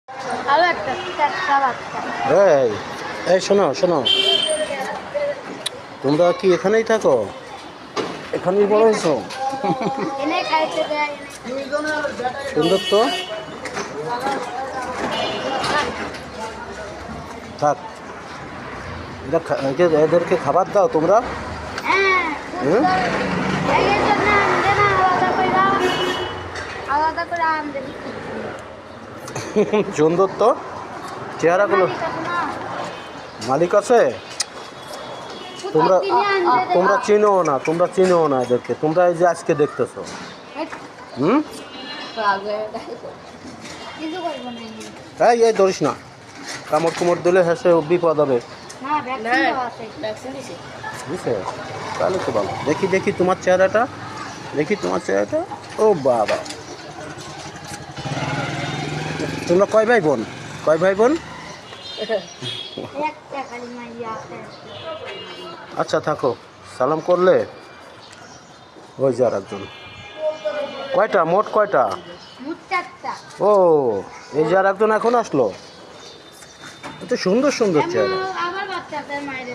আরো একটা চারটা বাচ্চা। এই এই শোনো শোনো, তোমরা কি এখানেই থাকো? এখানেই বড় হয়েছো? এনে খাইতে দেয়। সুন্দর তো, থাক। এদেরকে খাবার দাও তোমরা? হ্যাঁ, হুম? এর জন্য আনবে না আলাদা করে আনবে। সুন্দর তো চেহারাগুলো। মালিক আছে? তোমরা তোমরা চিনো না, তোমরা চিনো না এদেরকে, তোমরা এই যে আজকে দেখতেছো। হুম, কিছু করবো না। এই এই ধরিস না, কামড় কুমড় দিলে হেসে বিপদ হবে। না, ভ্যাকসিন দেওয়া আছে। বুঝছে? তাহলে তো ভালো। দেখি দেখি তোমার চেহারাটা, দেখি তোমার চেহারাটা। ও বাবা, তোমরা কয় ভাই বোন? কয় ভাই বোন? একটা খালি মাইয়া আছে। আচ্ছা থাকো, সালাম করলে ওই যে আর একজন। কয়টা মোট কয়টা? মোট চারটা। ও, এই যে আর একজন এখন আসলো। এত সুন্দর সুন্দর চেহারা। আমার বাচ্চাদের মায়ের